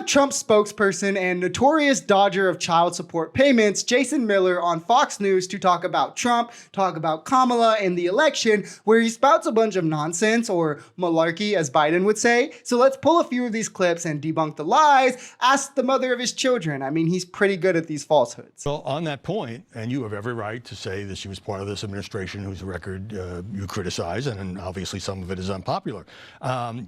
have Trump's spokesperson and notorious dodger of child support payments, Jason Miller, on Fox News to talk about Trump, talk about Kamala and the election, where he spouts a bunch of nonsense, or malarkey as Biden would say. So let's pull a few of these clips and debunk the lies. Ask the mother of his children. I mean, he's pretty good at these falsehoods. Well, on that point, and you have every right to say that she was part of this administration whose record you criticize, and obviously some of it is unpopular.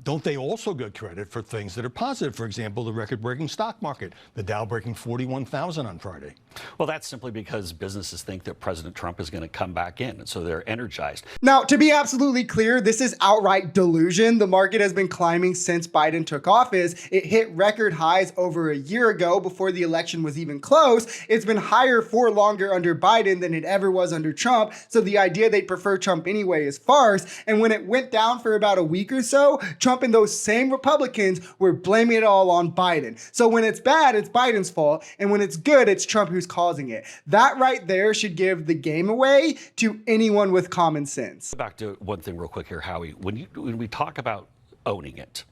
Don't they also get credit for things that are positive? For example, the record-breaking stock market, the Dow breaking 41,000 on Friday. Well, that's simply because businesses think that President Trump is going to come back in, and so they're energized. Now, to be absolutely clear, this is outright delusion. The market has been climbing since Biden took office. It hit record highs over a year ago before the election was even close. It's been higher for longer under Biden than it ever was under Trump. So the idea they'd prefer Trump anyway is farce. And when it went down for about a week or so, Trump and those same Republicans were blaming it all on Biden. So when it's bad, it's Biden's fault. And when it's good, it's Trump who's causing it. That right there should give the game away to anyone with common sense. Back to one thing real quick here, Howie. When we talk about owning it,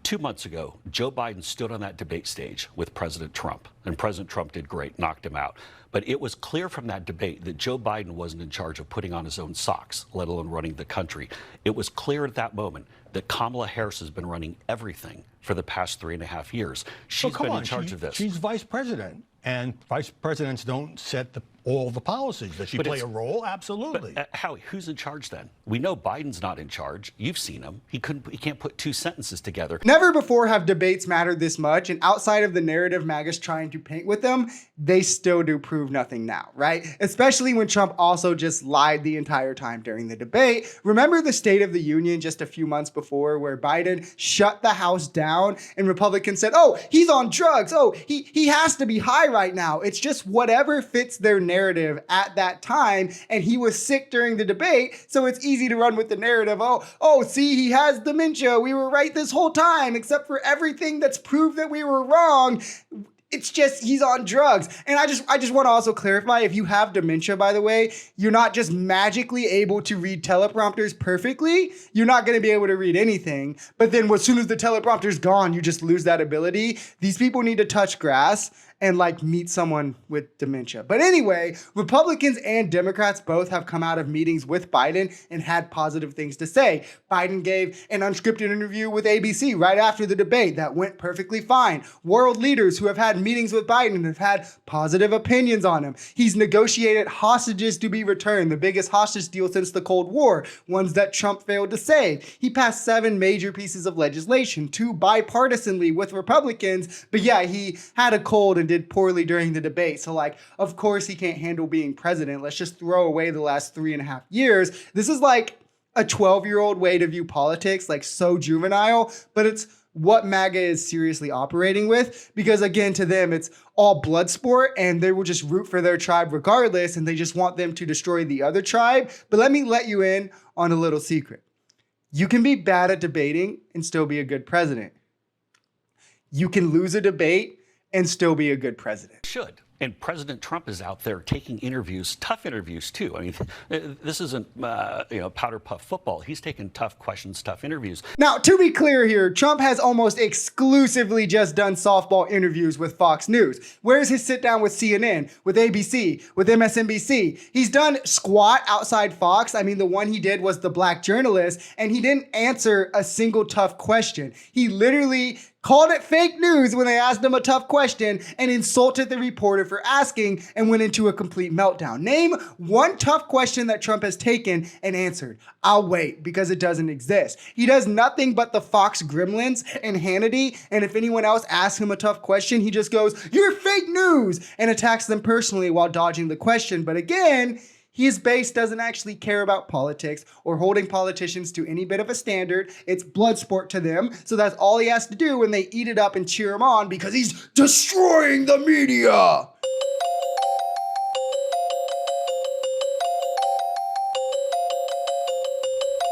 2 months ago, Joe Biden stood on that debate stage with President Trump, and President Trump did great, knocked him out. But it was clear from that debate that Joe Biden wasn't in charge of putting on his own socks, let alone running the country. It was clear at that moment that Kamala Harris has been running everything for the past 3.5 years. She's been in charge of this. She's vice president, and vice presidents don't set all the policies. Does she play a role? Absolutely. But, Howie, who's in charge then? We know Biden's not in charge. You've seen him. He can't put two sentences together. Never before have debates mattered this much, and outside of the narrative MAGA's trying to paint with them, they still do prove nothing now, right? Especially when Trump also just lied the entire time during the debate. Remember the State of the Union just a few months before where Biden shut the House down and Republicans said, oh, he's on drugs. Oh, he has to be high right now. It's just whatever fits their narrative at that time. And he was sick during the debate, so it's easy to run with the narrative. Oh, see, he has dementia. We were right this whole time, except for everything that's proved that we were wrong. It's just he's on drugs. And I just want to also clarify, if you have dementia, by the way, you're not just magically able to read teleprompters perfectly. You're not going to be able to read anything. But then as soon as the teleprompter's gone, you just lose that ability. These people need to touch grass and meet someone with dementia. But anyway, Republicans and Democrats both have come out of meetings with Biden and had positive things to say. Biden gave an unscripted interview with ABC right after the debate that went perfectly fine. World leaders who have had meetings with Biden have had positive opinions on him. He's negotiated hostages to be returned, the biggest hostage deal since the Cold War, ones that Trump failed to save. He passed 7 major pieces of legislation, 2 bipartisanly with Republicans, but yeah, he had a cold and did poorly during the debate. So of course he can't handle being president. Let's just throw away the last 3.5 years. This is like a 12-year-old way to view politics, so juvenile, but it's what MAGA is seriously operating with, because again, to them, it's all blood sport and they will just root for their tribe regardless, and they just want them to destroy the other tribe. But let me let you in on a little secret. You can be bad at debating and still be a good president. You can lose a debate and still be a good president. Should. And President Trump is out there taking interviews, tough interviews too. I mean, this isn't powder puff football. He's taking tough questions, tough interviews. Now, to be clear here, Trump has almost exclusively just done softball interviews with Fox News. Where's his sit down with CNN, with ABC, with MSNBC? He's done squat outside Fox. I mean, the one he did was the black journalist, and he didn't answer a single tough question. He literally called it fake news when they asked him a tough question and insulted the reporter for asking and went into a complete meltdown. Name one tough question that Trump has taken and answered. I'll wait, because it doesn't exist. He does nothing but the Fox gremlins and Hannity, and if anyone else asks him a tough question, he just goes, "You're fake news," and attacks them personally while dodging the question. But again, his base doesn't actually care about politics or holding politicians to any bit of a standard. It's blood sport to them. So that's all he has to do when they eat it up and cheer him on, because he's destroying the media.